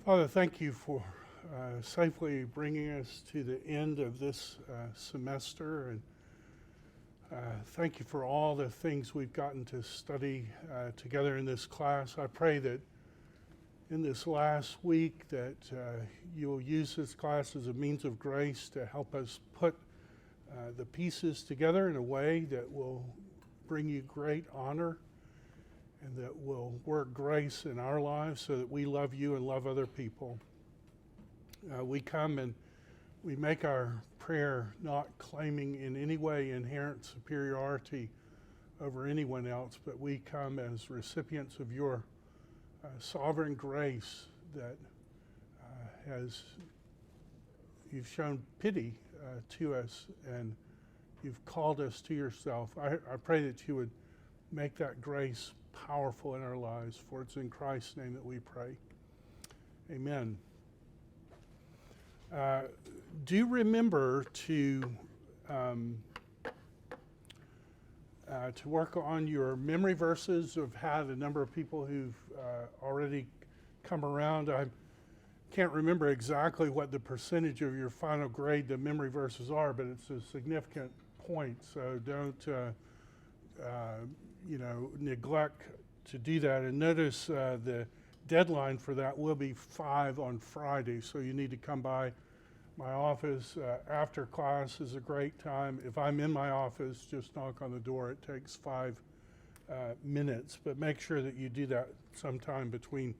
Father, thank you for safely bringing us to the end of this semester, and thank you for all the things we've gotten to study together in this class. I pray that in this last week that you'll use this class as a means of grace to help us put the pieces together in a way that will bring you great honor and that will work grace in our lives so that we love you and love other people. We come and we make our prayer not claiming in any way inherent superiority over anyone else, but we come as recipients of your sovereign grace that you've shown pity to us and you've called us to yourself. I pray that you would make that grace powerful in our lives, for it's in Christ's name that we pray. Amen. Do remember to work on your memory verses. I've had a number of people who've already come around. I can't remember exactly what the percentage of your final grade the memory verses are, but it's a significant point, so don't neglect to do that. And notice the deadline for that will be 5 on Friday, so you need to come by my office. After class is a great time. If I'm in my office, just knock on the door. It takes 5 minutes, but make sure that you do that sometime between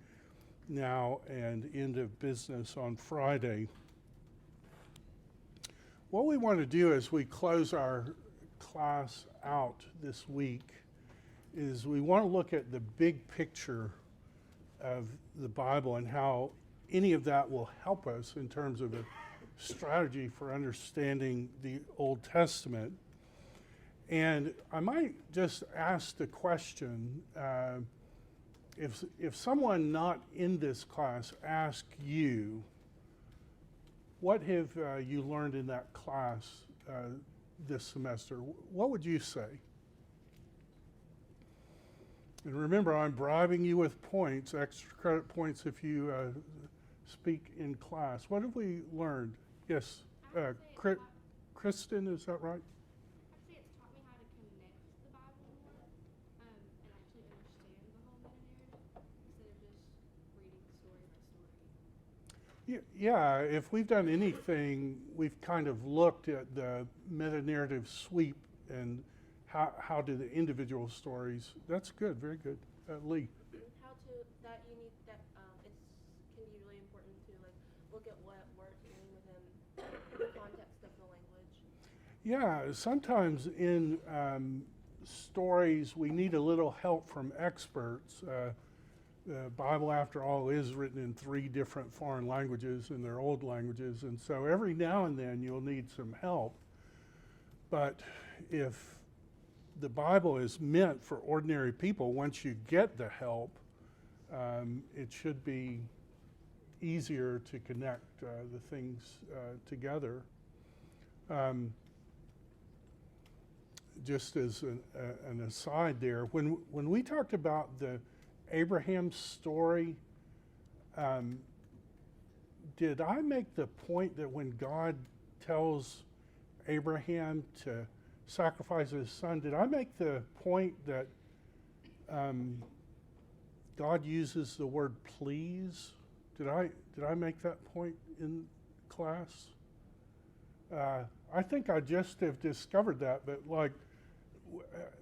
now and end of business on Friday. What we want to do as we close our class out this week is we want to look at the big picture of the Bible and how any of that will help us in terms of a strategy for understanding the Old Testament. And I might just ask the question, if someone not in this class asked you, what have you learned in that class this semester, what would you say? And remember, I'm bribing you with points, extra credit points if you speak in class. What have we learned? Yes, Kristen, is that right? I'd say it's taught me how to connect the Bible more and actually understand the whole meta-narrative instead of just reading story by story. Yeah, if we've done anything, we've kind of looked at the meta-narrative sweep and how do the individual stories. That's good, very good. Lee. How to that you need that it's can be really important to like look at what words mean within the context of the language. Yeah, sometimes in stories we need a little help from experts. The Bible, after all, is written in 3 different foreign languages, and they're old languages, and so every now and then you'll need some help. But if the Bible is meant for ordinary people, once you get the help, it should be easier to connect the things together. Just as an aside there, when we talked about the Abraham story, did I make the point that when God tells Abraham to sacrifice his son, did I make the point that God uses the word please? Did I make that point in class? I think I just have discovered that, but like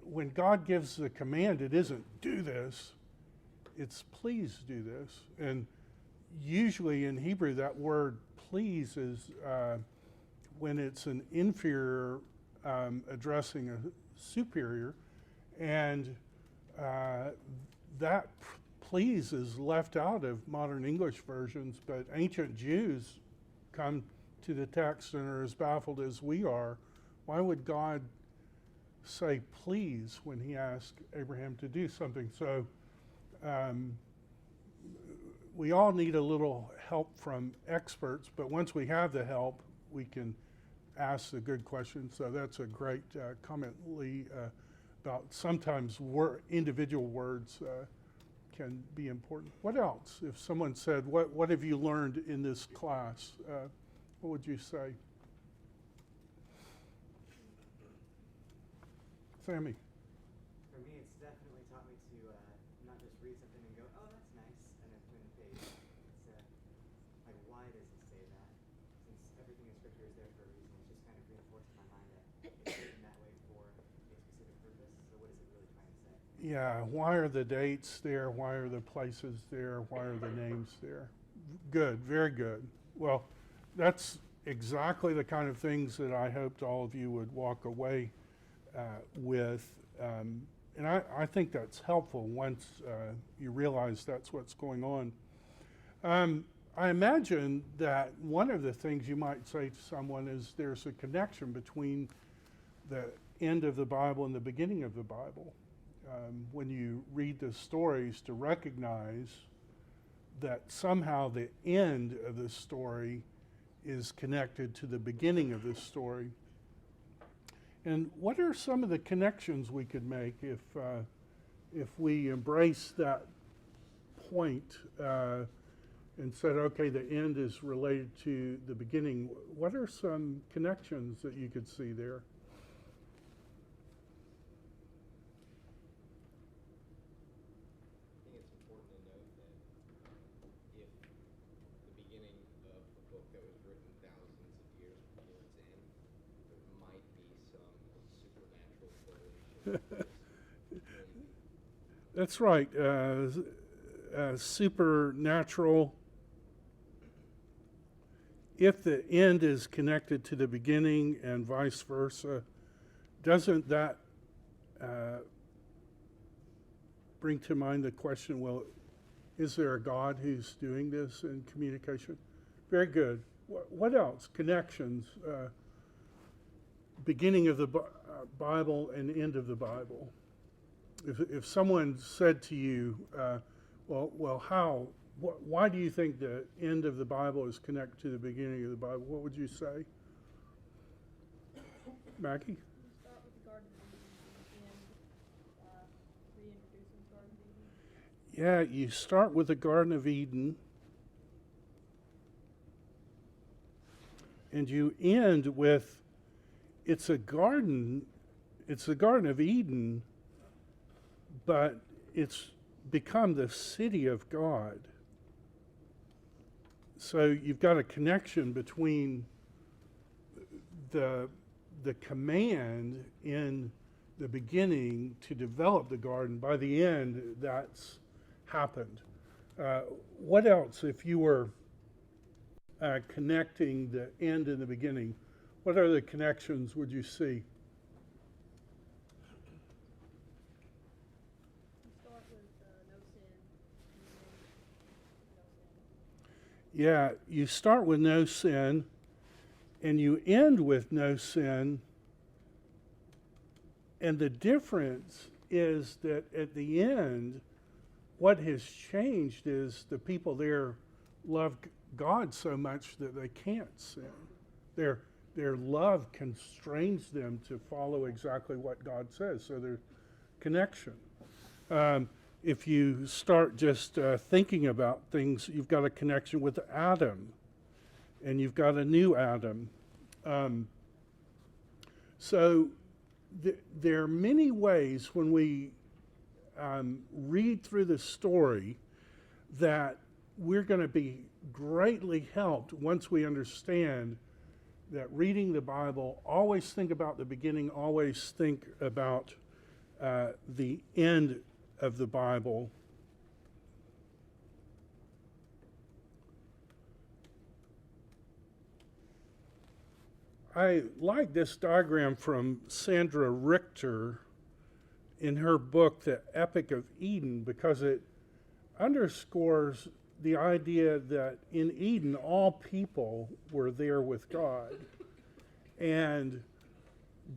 when God gives the command, it isn't do this, it's please do this. And usually in Hebrew that word please is when it's an inferior addressing a superior, and that please is left out of modern English versions, but ancient Jews come to the text and are as baffled as we are. Why would God say please when he asked Abraham to do something? So we all need a little help from experts, but once we have the help, we can ask the good questions. So that's a great comment, Lee, about sometimes individual words can be important. What else? If someone said, what have you learned in this class? What would you say? Sammy? For me, it's definitely taught me to not just read something and go, oh, that's nice, and then turn the page. It's like, why does it say that? Since everything in Scripture is there for a reason, it's just kind of reinforced in my mind that it's written that way for a specific purpose. So what is it really trying to say? Yeah, why are the dates there? Why are the places there? Why are the names there? Good, very good. Well, that's exactly the kind of things that I hoped all of you would walk away with. And I think that's helpful once you realize that's what's going on. I imagine that one of the things you might say to someone is there's a connection between the end of the Bible and the beginning of the Bible. When you read the stories, to recognize that somehow the end of the story is connected to the beginning of the story. And what are some of the connections we could make if we embrace that point and said, okay, the end is related to the beginning? What are some connections that you could see there? I think it's important to note that if the beginning of a book that was written thousands of years before its end, there might be some supernatural correlation. That's right. Supernatural. If the end is connected to the beginning and vice versa, doesn't that bring to mind the question, well, is there a God who's doing this in communication? Very good. What else? Connections. Beginning of the Bible and end of the Bible. If someone said to you, why do you think the end of the Bible is connected to the beginning of the Bible? What would you say? Mackie? Start with the Garden of Eden and reintroducing the Garden of Eden. Yeah, you start with the Garden of Eden and you end with it's a garden of Eden, but it's become the city of God. So you've got a connection between the command in the beginning to develop the garden. By the end, that's happened. What else, if you were connecting the end and the beginning, what other connections would you see? Start with no sin, and then no sin. Yeah, you start with no sin, and you end with no sin. And the difference is that at the end, what has changed is the people there love God so much that they can't sin. Their love constrains them to follow exactly what God says. So there's connection. If you start just thinking about things, you've got a connection with Adam, and you've got a new Adam. So there are many ways when we read through the story that we're going to be greatly helped once we understand that reading the Bible, always think about the beginning, always think about the end of the Bible. I like this diagram from Sandra Richter in her book, The Epic of Eden, because it underscores the idea that in Eden, all people were there with God. And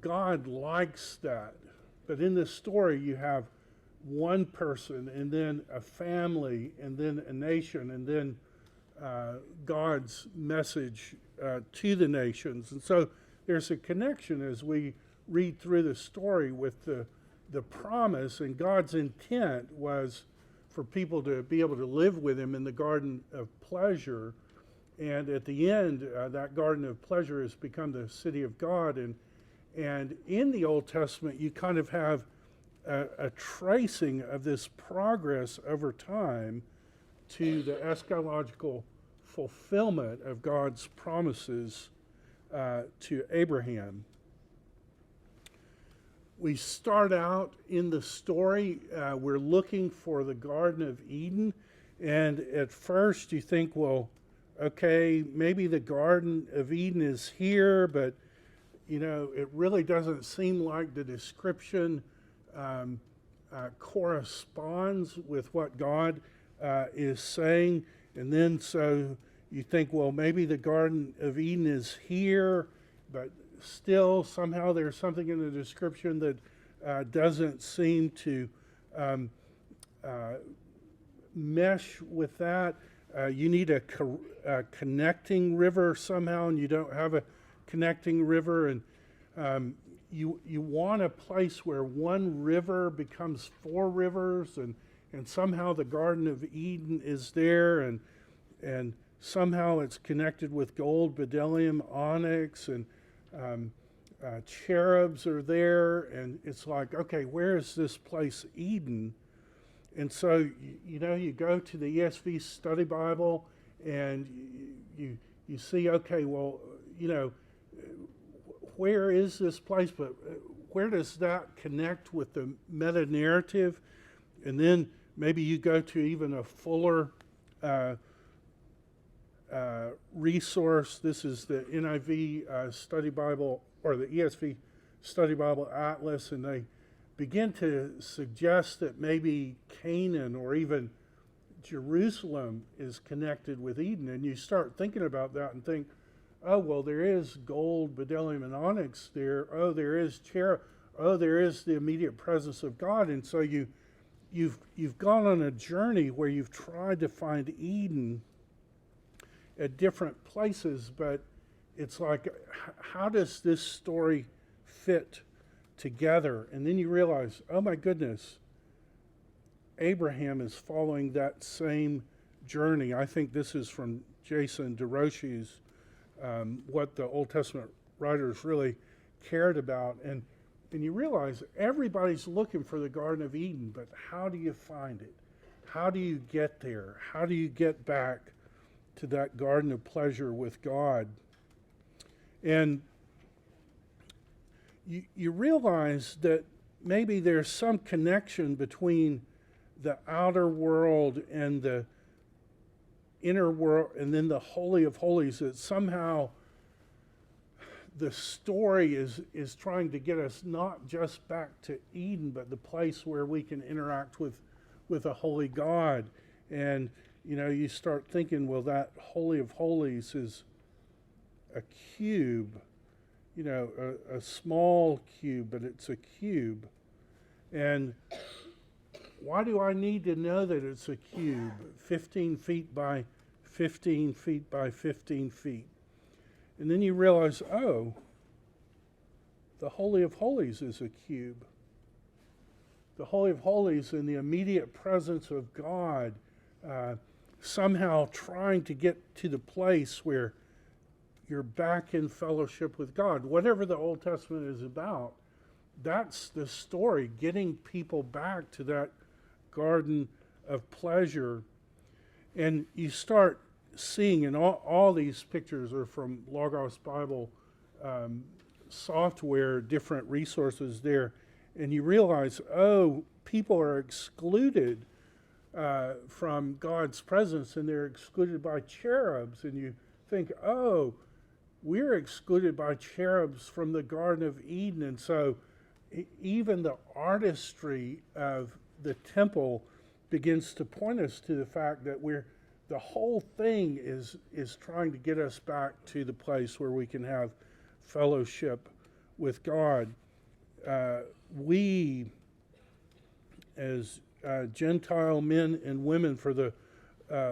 God likes that. But in this story, you have one person, and then a family, and then a nation, and then God's message to the nations. And so there's a connection as we read through the story with the promise, and God's intent was for people to be able to live with him in the garden of pleasure. And at the end, that garden of pleasure has become the city of God. And in the Old Testament, you kind of have a tracing of this progress over time to the eschatological fulfillment of God's promises to Abraham. We start out in the story, we're looking for the Garden of Eden, and at first you think, well, okay, maybe the Garden of Eden is here, but you know, it really doesn't seem like the description corresponds with what God is saying. And then so you think, well, maybe the Garden of Eden is here, but still somehow there's something in the description that doesn't seem to mesh with that. You need a connecting river somehow, and you don't have a connecting river. And you want a place where one river becomes four rivers, and somehow the Garden of Eden is there, and somehow it's connected with gold, bdellium, onyx, and cherubs are there, and it's like, okay, where is this place Eden? And so, you know, you go to the ESV Study Bible, and you see, okay, well, you know, where is this place? But where does that connect with the meta-narrative? And then maybe you go to even a fuller resource. This is the NIV Study Bible, or the ESV Study Bible Atlas, and they begin to suggest that maybe Canaan or even Jerusalem is connected with Eden. And you start thinking about that and think, oh, well, there is gold, bdellium, and onyx there. Oh, there is cherub. Oh, there is the immediate presence of God. And so you've gone on a journey where you've tried to find Eden at different places, but it's like, how does this story fit together? And then you realize, oh my goodness, Abraham is following that same journey. I think this is from Jason DeRoche's what the Old Testament writers really cared about. And you realize everybody's looking for the Garden of Eden, but how do you find it? How do you get there? How do you get back to that garden of pleasure with God? And you realize that maybe there's some connection between the outer world and the inner world, and then the Holy of Holies, that somehow the story is trying to get us not just back to Eden, but the place where we can interact with a holy God. And you know, you start thinking, well, that Holy of Holies is a cube, you know, a small cube, but it's a cube. And why do I need to know that it's a cube, 15 feet by 15 feet by 15 feet? And then you realize, oh, the Holy of Holies is a cube. The Holy of Holies in the immediate presence of God, somehow trying to get to the place where you're back in fellowship with God. Whatever the Old Testament is about, that's the story, getting people back to that garden of pleasure. And you start seeing, and all these pictures are from Logos Bible software, different resources there, and you realize, oh, people are excluded from God's presence, and they're excluded by cherubs. And you think, oh, we're excluded by cherubs from the Garden of Eden. And so even the artistry of the temple begins to point us to the fact that the whole thing is trying to get us back to the place where we can have fellowship with God. We, as Gentile men and women, for the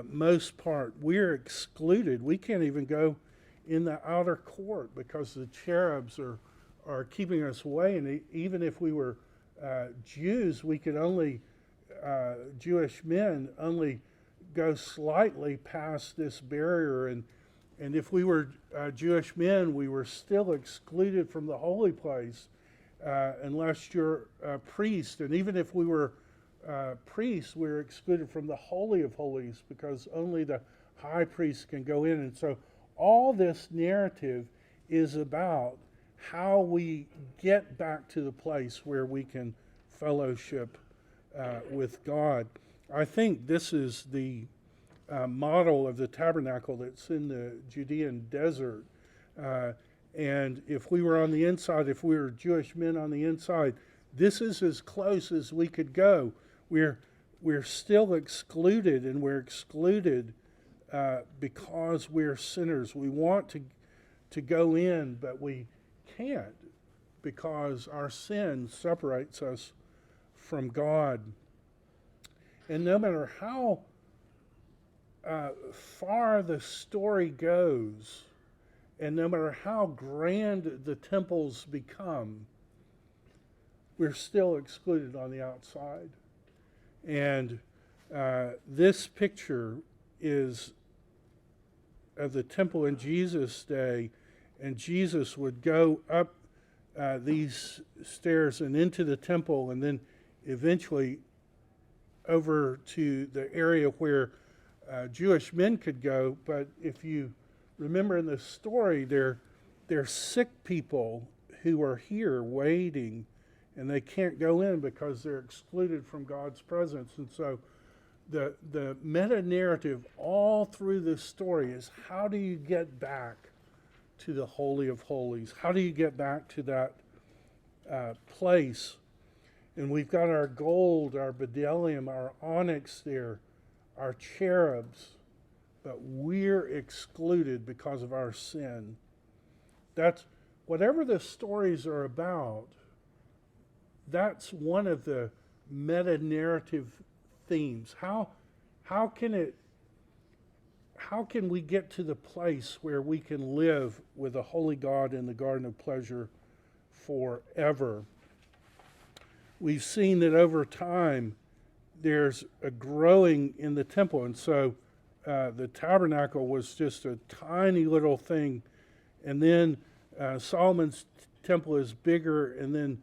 most part, we're excluded. We can't even go in the outer court because the cherubs are keeping us away. And even if we were Jews, we could only Jewish men only go slightly past this barrier, and if we were Jewish men, we were still excluded from the holy place unless you're a priest. And even if we were priests, we were excluded from the Holy of Holies because only the high priest can go in. And so all this narrative is about how we get back to the place where we can fellowship with God. I think this is the model of the tabernacle that's in the Judean desert. And if we were on the inside, if we were Jewish men on the inside, this is as close as we could go. We're still excluded, and we're excluded because we're sinners. We want to go in, but we can't because our sin separates us from God. And no matter how far the story goes, and no matter how grand the temples become, we're still excluded on the outside. And this picture is of the temple in Jesus' day, and Jesus would go up these stairs and into the temple, and then eventually over to the area where Jewish men could go. But if you remember in the story, they're sick people who are here waiting, and they can't go in because they're excluded from God's presence. And so the meta-narrative all through this story is, how do you get back to the Holy of Holies? How do you get back to that place? And we've got our gold, our bdellium, our onyx there, our cherubs, but we're excluded because of our sin. That's whatever the stories are about. That's one of the meta-narrative themes. How can we get to the place where we can live with a holy God in the garden of pleasure forever? We've seen that over time there's a growing in the temple, and so the tabernacle was just a tiny little thing, and then Solomon's temple is bigger, and then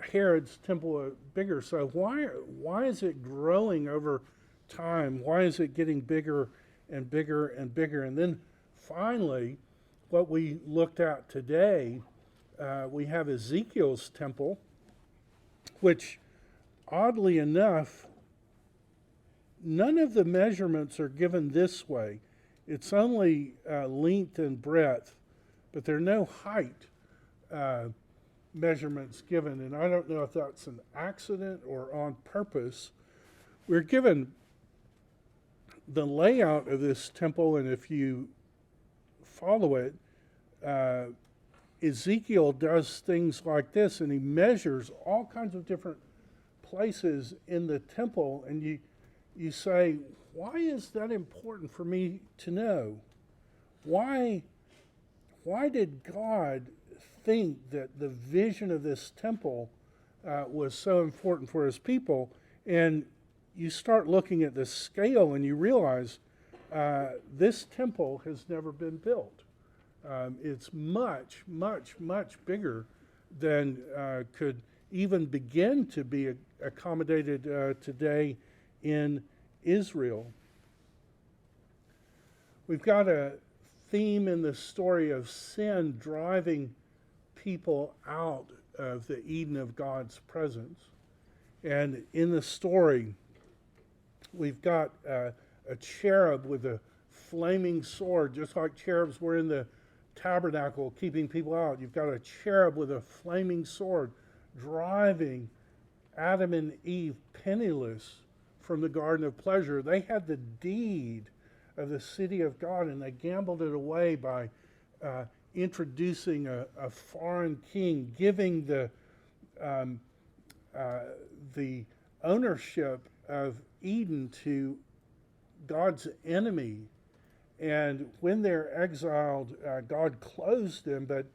Herod's temple is bigger. So why is it growing over time? Why is it getting bigger and bigger and bigger? And then finally, what we looked at today, we have Ezekiel's temple, which oddly enough, none of the measurements are given this way. It's only length and breadth, but there are no height measurements given. And I don't know if that's an accident or on purpose. We're given the layout of this temple, and if you follow it, Ezekiel does things like this, and he measures all kinds of different places in the temple, and you say, why is that important for me to know? Why did God think that the vision of this temple was so important for his people? And you start looking at the scale and you realize this temple has never been built. It's much, much, much bigger than could even begin to be accommodated today in Israel. We've got a theme in the story of sin driving people out of the Eden of God's presence. And in the story, we've got a cherub with a flaming sword, just like cherubs were in the tabernacle keeping people out. You've got a cherub with a flaming sword driving Adam and Eve penniless from the garden of pleasure. They had the deed of the city of God, and they gambled it away by introducing a foreign king, giving the ownership of Eden to God's enemy. And when they're exiled, God closed them, but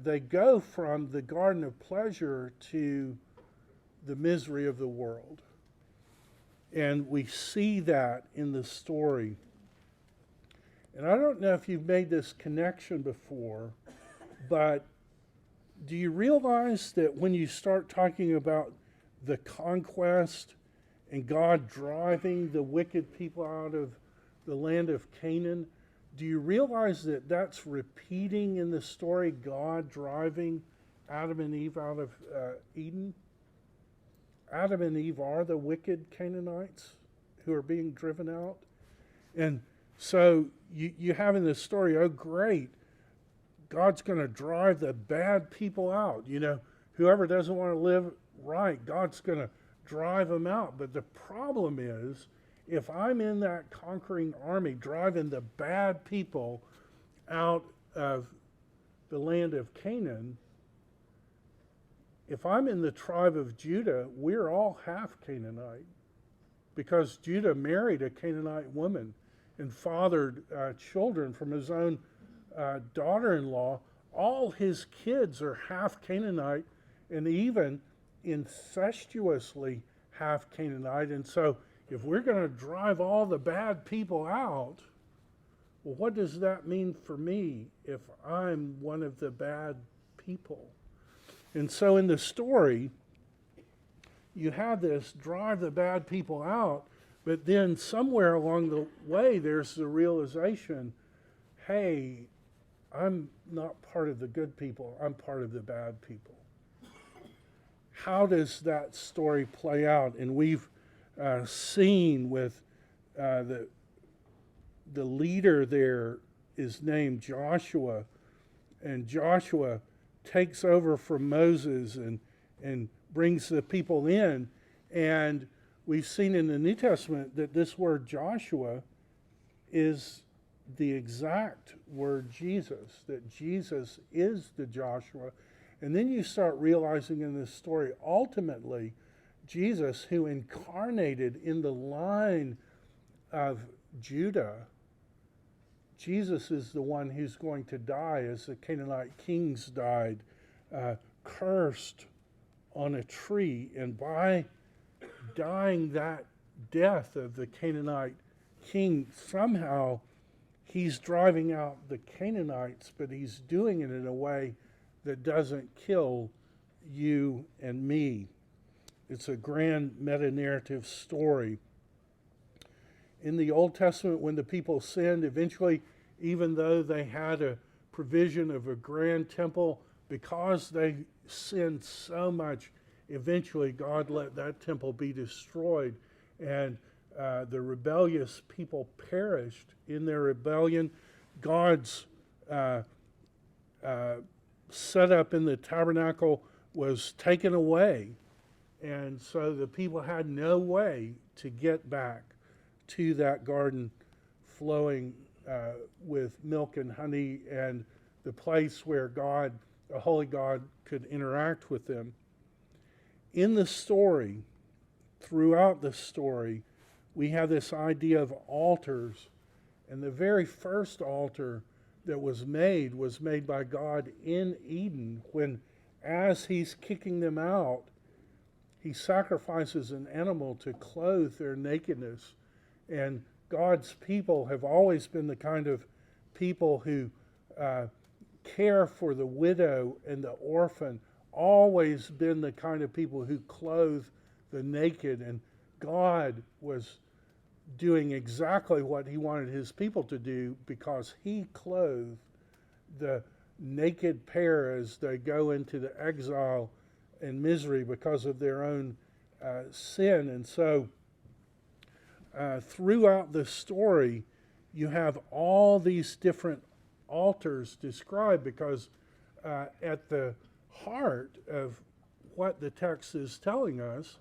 they go from the garden of pleasure to the misery of the world. And we see that in the story. And I don't know if you've made this connection before, but do you realize that when you start talking about the conquest and God driving the wicked people out of the land of Canaan, do you realize that that's repeating in the story, God driving Adam and Eve out of Eden? Adam and Eve are the wicked Canaanites who are being driven out. And so you have in this story, oh great, God's going to drive the bad people out. You know, whoever doesn't want to live right, God's going to drive them out. But the problem is, if I'm in that conquering army driving the bad people out of the land of Canaan, if I'm in the tribe of Judah, we're all half Canaanite, because Judah married a Canaanite woman and fathered children from his own daughter-in-law. All his kids are half Canaanite and even incestuously half Canaanite. And so if we're going to drive all the bad people out, well, what does that mean for me if I'm one of the bad people? And so in the story, you have this drive the bad people out, but then somewhere along the way, there's the realization, hey, I'm not part of the good people, I'm part of the bad people. How does that story play out? And we've seen with the leader there is named Joshua, and Joshua takes over from Moses and brings the people in. And we've seen in the New Testament that this word Joshua is the exact word Jesus, that Jesus is the Joshua. And then you start realizing in this story, ultimately, Jesus, who incarnated in the line of Judah, Jesus is the one who's going to die as the Canaanite kings died, cursed on a tree. And by dying that death of the Canaanite king, somehow he's driving out the Canaanites, but he's doing it in a way that doesn't kill you and me. It's a grand meta-narrative story. In the Old Testament, when the people sinned, eventually, even though they had a provision of a grand temple, because they sinned so much, eventually God let that temple be destroyed, and the rebellious people perished in their rebellion. God's setup in the tabernacle was taken away, and so the people had no way to get back to that garden flowing with milk and honey, and the place where God, a holy God, could interact with them. In the story, throughout the story, we have this idea of altars, and the very first altar that was made by God in Eden, when, as he's kicking them out, he sacrifices an animal to clothe their nakedness. And God's people have always been the kind of people who care for the widow and the orphan, always been the kind of people who clothe the naked. And God was doing exactly what he wanted his people to do, because he clothed the naked pair as they go into the exile and misery because of their own sin. And so throughout the story, you have all these different altars described, because at the heart of what the text is telling us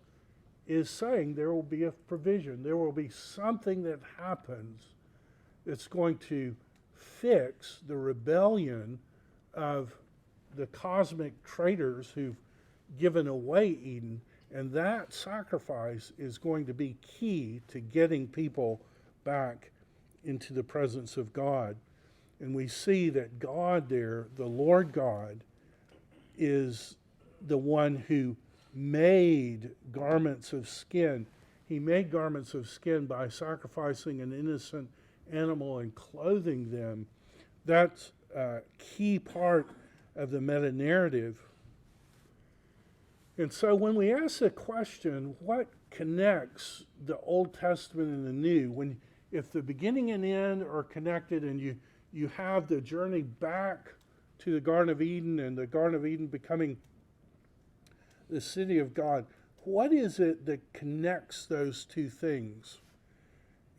is saying there will be a provision. There will be something that happens that's going to fix the rebellion of the cosmic traitors who've given away Eden. And that sacrifice is going to be key to getting people back into the presence of God. And we see that God there, the Lord God, is the one who made garments of skin. He made garments of skin by sacrificing an innocent animal and clothing them. That's a key part of the meta narrative. And so when we ask the question, what connects the Old Testament and the New, if the beginning and end are connected and you have the journey back to the Garden of Eden and the Garden of Eden becoming the city of God, what is it that connects those two things?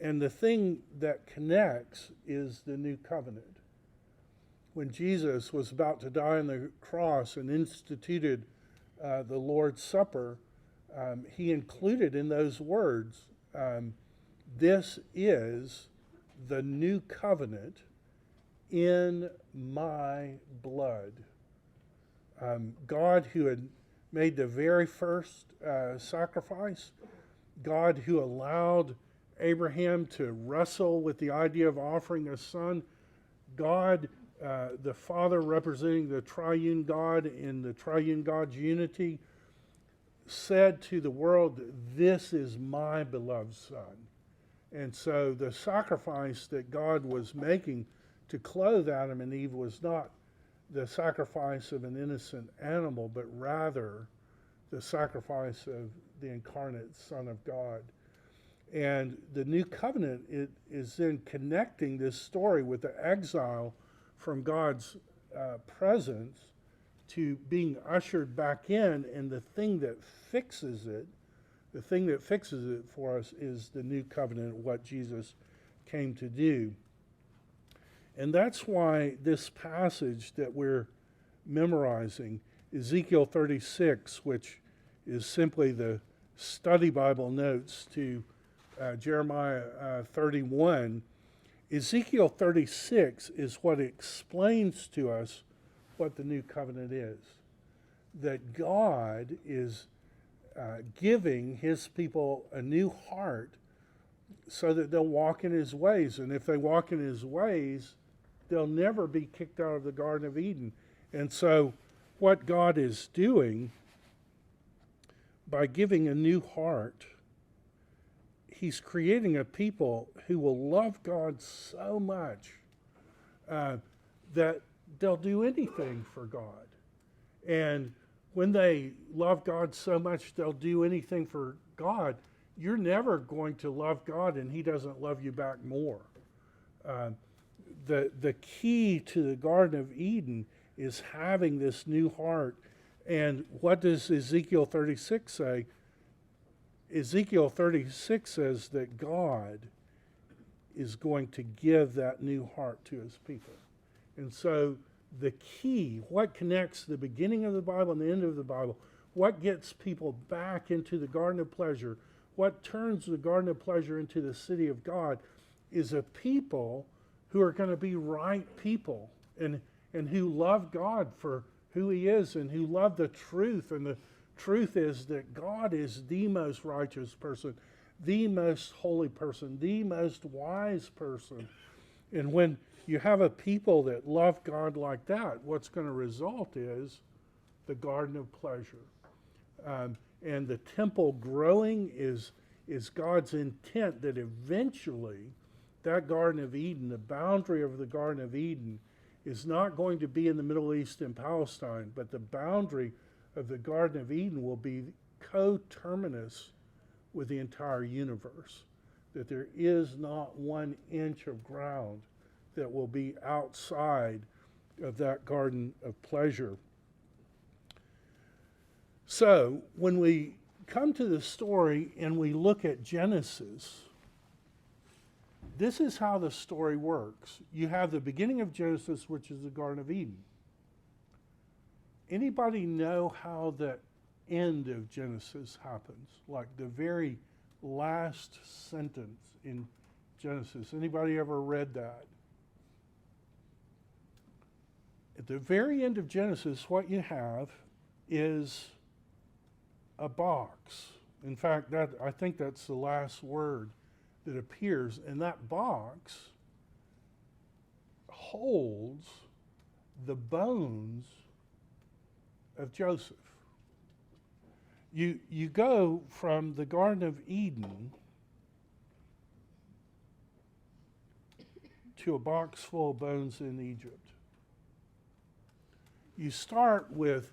And the thing that connects is the new covenant. When Jesus was about to die on the cross and instituted the Lord's Supper, he included in those words, this is the new covenant in my blood. God who had made the very first sacrifice, God who allowed Abraham to wrestle with the idea of offering a son, God, the Father representing the triune God in the triune God's unity, said to the world, this is my beloved Son. And so the sacrifice that God was making to clothe Adam and Eve was not the sacrifice of an innocent animal, but rather the sacrifice of the incarnate Son of God. And the new covenant is then connecting this story with the exile from God's presence to being ushered back in, and the thing that fixes it for us is the new covenant, what Jesus came to do. And that's why this passage that we're memorizing, Ezekiel 36, which is simply the study Bible notes to Jeremiah 31, Ezekiel 36 is what explains to us what the new covenant is. That God is giving his people a new heart so that they'll walk in his ways. And if they walk in his ways, they'll never be kicked out of the Garden of Eden. And so what God is doing by giving a new heart, he's creating a people who will love God so much that they'll do anything for God. And when they love God so much they'll do anything for God, you're never going to love God and he doesn't love you back more. The key to the Garden of Eden is having this new heart. And what does Ezekiel 36 say? Ezekiel 36 says that God is going to give that new heart to his people. And so the key, what connects the beginning of the Bible and the end of the Bible, what gets people back into the Garden of Pleasure, what turns the Garden of Pleasure into the city of God, is a people who are going to be right people and who love God for who he is and who love the truth. And the truth is that God is the most righteous person, the most holy person, the most wise person. And when you have a people that love God like that, what's going to result is the Garden of Pleasure. And the temple growing is God's intent that eventually that Garden of Eden, the boundary of the Garden of Eden, is not going to be in the Middle East and Palestine, but the boundary of the Garden of Eden will be coterminous with the entire universe. That there is not 1 inch of ground that will be outside of that Garden of Pleasure. So, when we come to the story and we look at Genesis, this is how the story works. You have the beginning of Genesis, which is the Garden of Eden. Anybody know how the end of Genesis happens? Like the very last sentence in Genesis. Anybody ever read that? At the very end of Genesis, what you have is a box. In fact, I think that's the last word that appears, and that box holds the bones of Joseph. You go from the Garden of Eden to a box full of bones in Egypt. You start with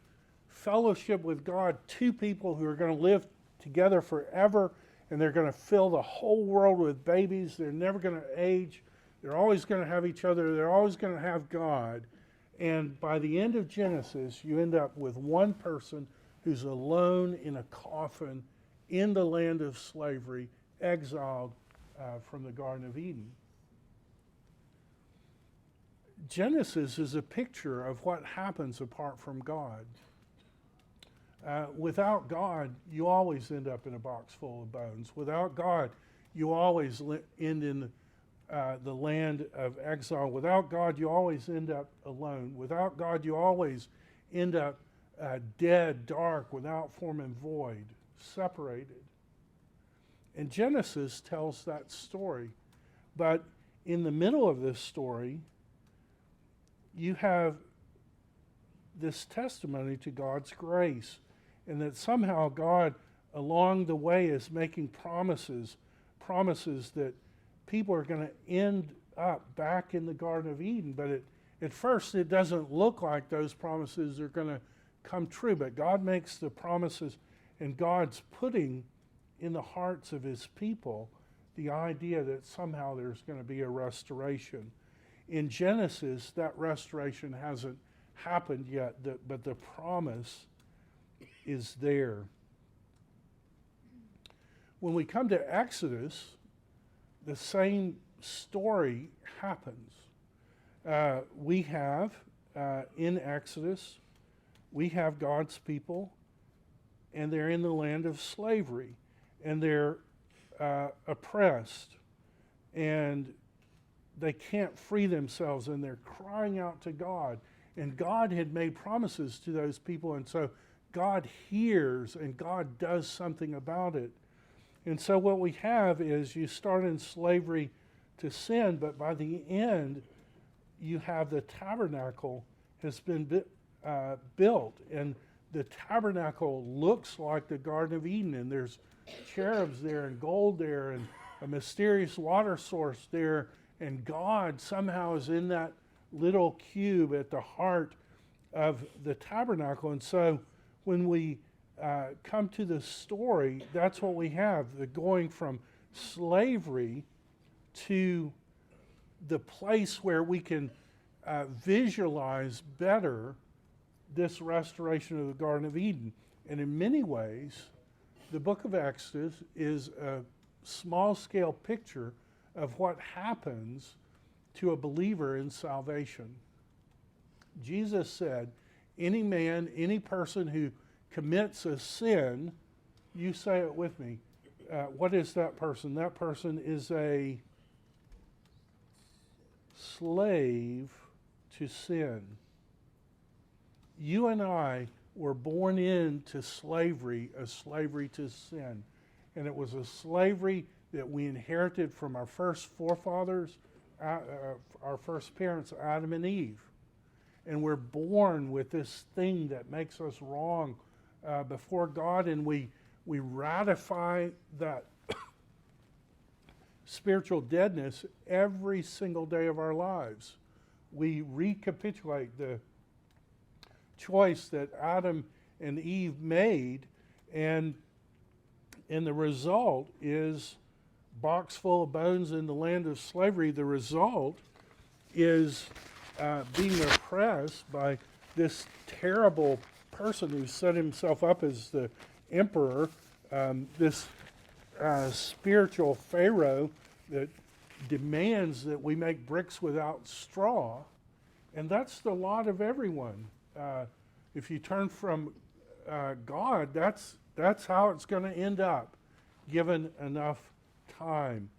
fellowship with God, two people who are going to live together forever, and they're going to fill the whole world with babies. They're never going to age. They're always going to have each other. They're always going to have God. And by the end of Genesis, you end up with one person who's alone in a coffin in the land of slavery, exiled from the Garden of Eden. Genesis is a picture of what happens apart from God. Without God, you always end up in a box full of bones. Without God, you always end in the land of exile. Without God, you always end up alone. Without God, you always end up dead, dark, without form and void, separated. And Genesis tells that story. But in the middle of this story, you have this testimony to God's grace, and that somehow God, along the way, is making promises that people are going to end up back in the Garden of Eden. But at first, it doesn't look like those promises are going to come true. But God makes the promises, and God's putting in the hearts of his people the idea that somehow there's going to be a restoration. In Genesis, that restoration hasn't happened yet, but the promise is there. When we come to Exodus, the same story happens. We have, in Exodus, we have God's people, and they're in the land of slavery, and they're oppressed, and they can't free themselves, and they're crying out to God. And God had made promises to those people, and so God hears and God does something about it. And so what we have is you start in slavery to sin, but by the end, you have the tabernacle has been built, and the tabernacle looks like the Garden of Eden, and there's cherubs there and gold there and a mysterious water source there, and God somehow is in that little cube at the heart of the tabernacle. And so when we come to the story, that's what we have, the going from slavery to the place where we can visualize better this restoration of the Garden of Eden. And in many ways, the book of Exodus is a small-scale picture of what happens to a believer in salvation. Jesus said, any man, any person who commits a sin, you say it with me, what is that person? That person is a slave to sin. You and I were born into slavery, a slavery to sin. And it was a slavery that we inherited from our first forefathers, our first parents, Adam and Eve. And we're born with this thing that makes us wrong before God, and we ratify that spiritual deadness every single day of our lives. We recapitulate the choice that Adam and Eve made, and the result is box full of bones in the land of slavery. The result is being oppressed by this terrible person who set himself up as the emperor, this spiritual Pharaoh that demands that we make bricks without straw. And that's the lot of everyone. If you turn from God, that's how it's going to end up, given enough time.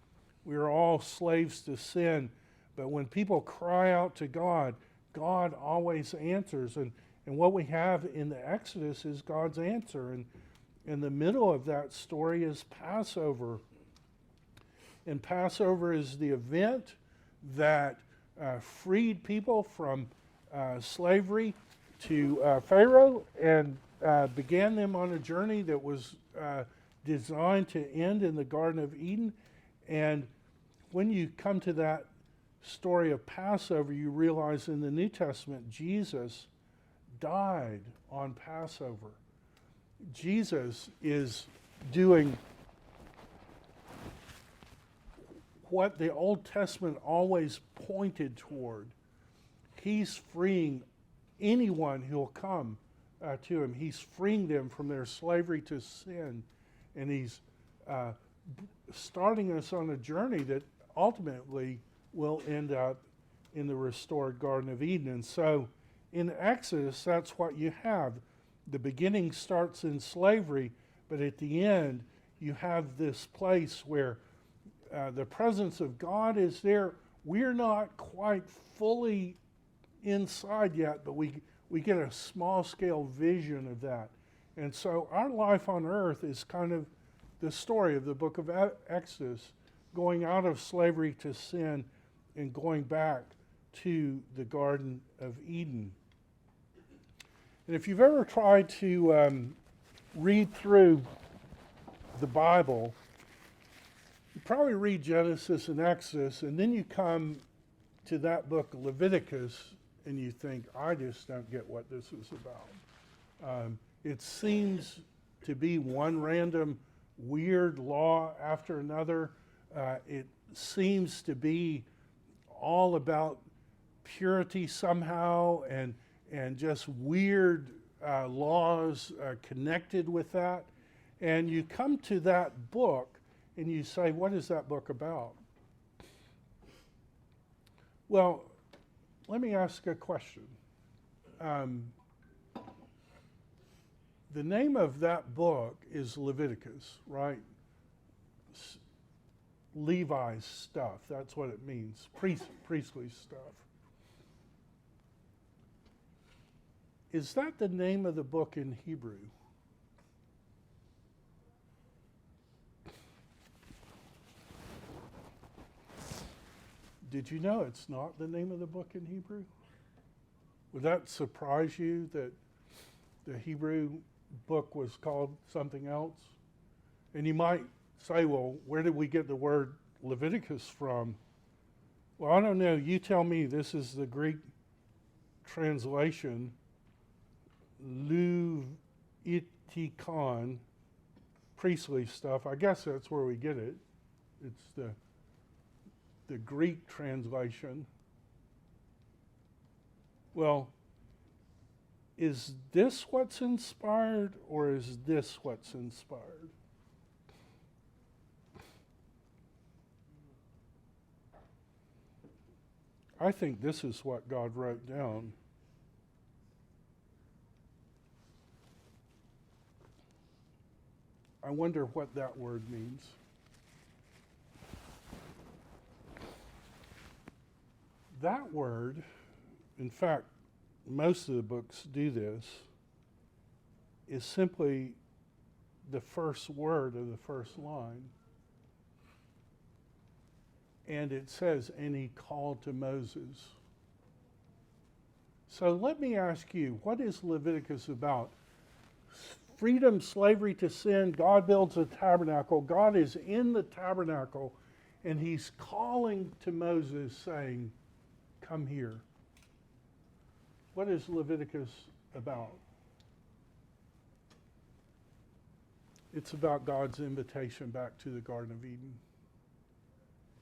We are all slaves to sin, but when people cry out to God, God always answers. And what we have in the Exodus is God's answer. And in the middle of that story is Passover. And Passover is the event that freed people from slavery to Pharaoh and began them on a journey that was designed to end in the Garden of Eden. And when you come to that story of Passover, you realize in the New Testament, Jesus died on Passover. Jesus is doing what the Old Testament always pointed toward. He's freeing anyone who'll come to him. He's freeing them from their slavery to sin. And he's starting us on a journey that ultimately will end up in the restored Garden of Eden. And so in Exodus, that's what you have. The beginning starts in slavery, but at the end, you have this place where the presence of God is there. We're not quite fully inside yet, but we get a small scale vision of that. And so our life on earth is kind of the story of the book of Exodus, going out of slavery to sin and going back to the Garden of Eden. And if you've ever tried to read through the Bible, you probably read Genesis and Exodus, and then you come to that book, Leviticus, and you think, I just don't get what this is about. It seems to be one random weird law after another. It seems to be all about purity somehow, and just weird laws connected with that. And you come to that book and you say, what is that book about? Well, let me ask a question. The name of that book is Leviticus, right? Levi's stuff, that's what it means, priestly stuff. Is that the name of the book in Hebrew? Did you know it's not the name of the book in Hebrew? Would that surprise you that the Hebrew book was called something else? And you might say, well, where did we get the word Leviticus from? Well, I don't know. You tell me. This is the Greek translation, Luvitikon, priestly stuff. I guess that's where we get it. It's the Greek translation. Well, is this what's inspired, or is this what's inspired? I think this is what God wrote down. I wonder what that word means. That word, in fact, most of the books do this, is simply the first word of the first line. And it says, and he called to Moses. So let me ask you, what is Leviticus about? Freedom, slavery to sin, God builds a tabernacle. God is in the tabernacle, and he's calling to Moses saying, come here. What is Leviticus about? It's about God's invitation back to the Garden of Eden.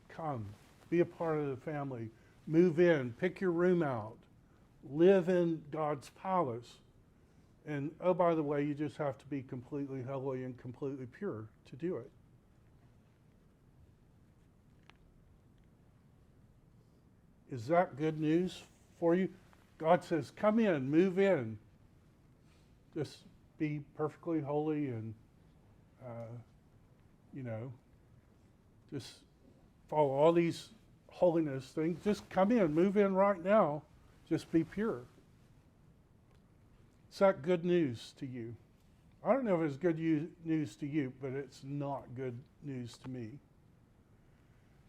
Come, be a part of the family, move in, pick your room out, live in God's palace. And oh, by the way, you just have to be completely holy and completely pure to do it. Is that good news for you? God says, come in, move in. Just be perfectly holy and, just follow all these holiness things. Just come in, move in right now. Just be pure. Is that good news to you? I don't know if it's good news to you, but it's not good news to me.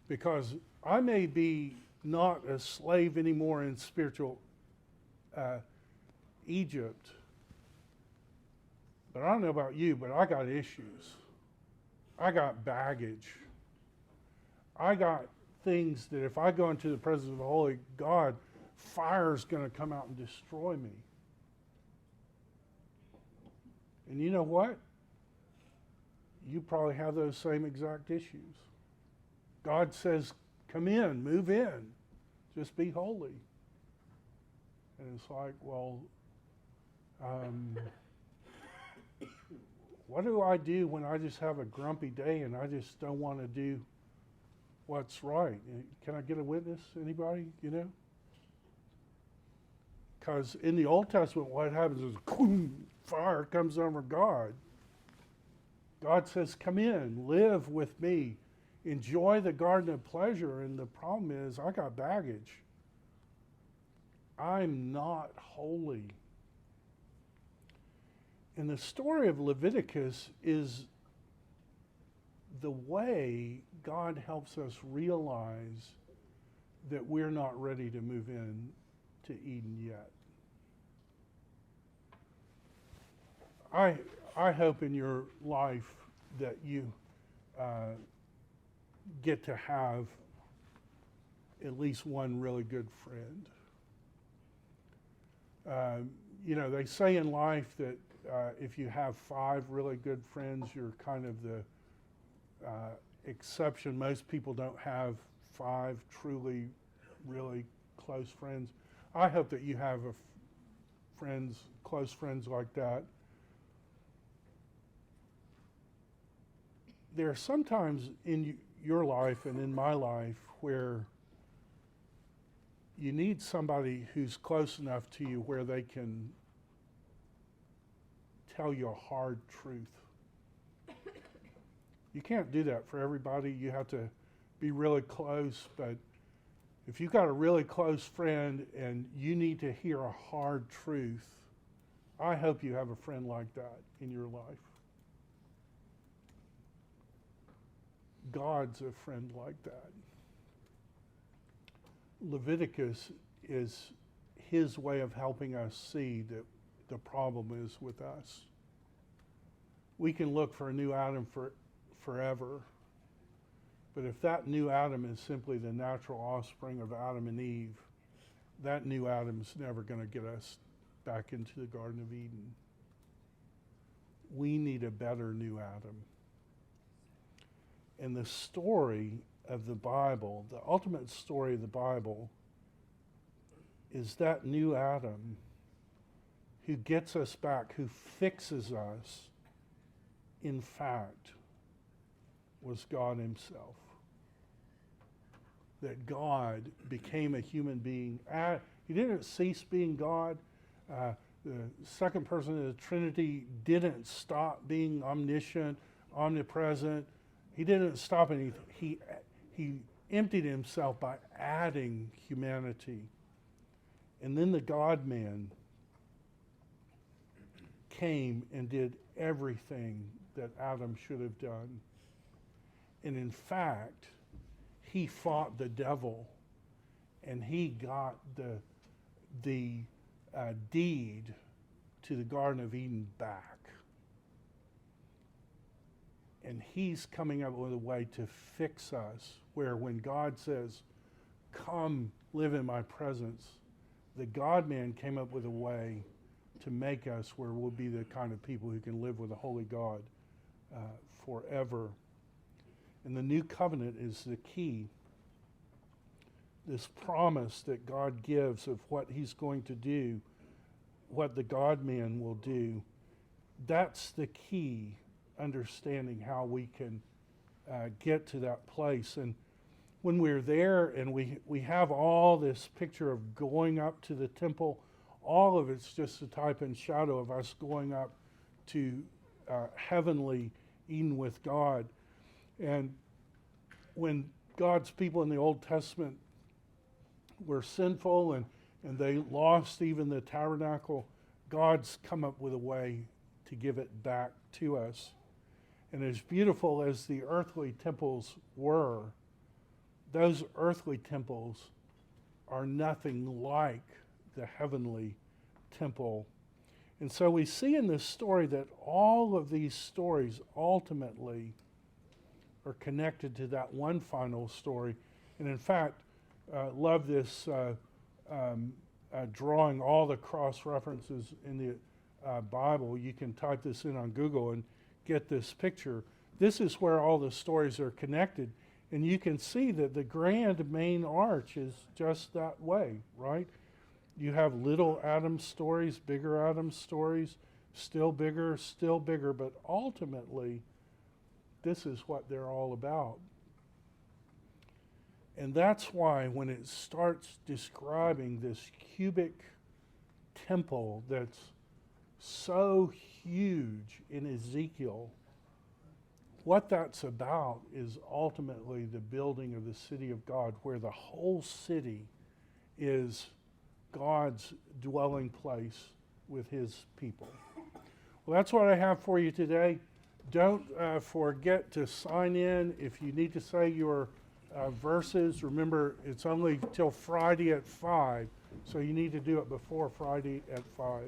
Because I may be not a slave anymore in spiritual Egypt. But I don't know about you, but I got issues. I got baggage. I got things that if I go into the presence of the Holy God, fire's going to come out and destroy me. And you know what? You probably have those same exact issues. God says, come in, move in, just be holy. And it's like, well, what do I do when I just have a grumpy day and I just don't want to do what's right? Can I get a witness? Anybody? You know? Because in the Old Testament, what happens is fire comes over God. God says, come in, live with me, enjoy the garden of pleasure. And the problem is, I got baggage. I'm not holy. And the story of Leviticus is the way God helps us realize that we're not ready to move in to Eden yet. I hope in your life that you get to have at least one really good friend. You know, they say in life that if you have 5 really good friends, you're kind of the exception. Most people don't have 5 truly, really close friends. I hope that you have close friends like that. There are sometimes in your life and in my life where you need somebody who's close enough to you where they can tell you a hard truth. You can't do that for everybody. You have to be really close, but if you've got a really close friend and you need to hear a hard truth, I hope you have a friend like that in your life. God's a friend like that. Leviticus is his way of helping us see that the problem is with us. We can look for a new Adam forever, but if that new Adam is simply the natural offspring of Adam and Eve, that new Adam's never going to get us back into the Garden of Eden. We need a better new Adam. And the story of the Bible, the ultimate story of the Bible, is that new Adam who gets us back, who fixes us, in fact, was God himself. That God became a human being. He didn't cease being God. The second person of the Trinity didn't stop being omniscient, omnipresent. He didn't stop anything. He emptied himself by adding humanity. And then the God-man came and did everything that Adam should have done. And in fact, he fought the devil and he got the deed to the Garden of Eden back. And he's coming up with a way to fix us, where when God says, come live in my presence, the God-man came up with a way to make us where we'll be the kind of people who can live with a holy God forever. And the new covenant is the key. This promise that God gives of what he's going to do, what the God-man will do, that's the key understanding how we can get to that place. And when we're there and we have all this picture of going up to the temple, all of it's just a type and shadow of us going up to heavenly Eden with God. And when God's people in the Old Testament were sinful and they lost even the tabernacle, God's come up with a way to give it back to us. And as beautiful as the earthly temples were, those earthly temples are nothing like the heavenly temple And so we see in this story that all of these stories ultimately are connected to that one final story. And in fact, love this drawing, all the cross references in the Bible. You can type this in on Google and get this picture. This is where all the stories are connected. And you can see that the grand main arch is just that way, right? You have little Adam stories, bigger Adam stories, still bigger, but ultimately, this is what they're all about. And that's why when it starts describing this cubic temple that's so huge in Ezekiel, what that's about is ultimately the building of the city of God, where the whole city is God's dwelling place with his people. Well, that's what I have for you today. Don't forget to sign in if you need to say your verses. Remember, it's only till Friday at 5, so you need to do it before Friday at 5.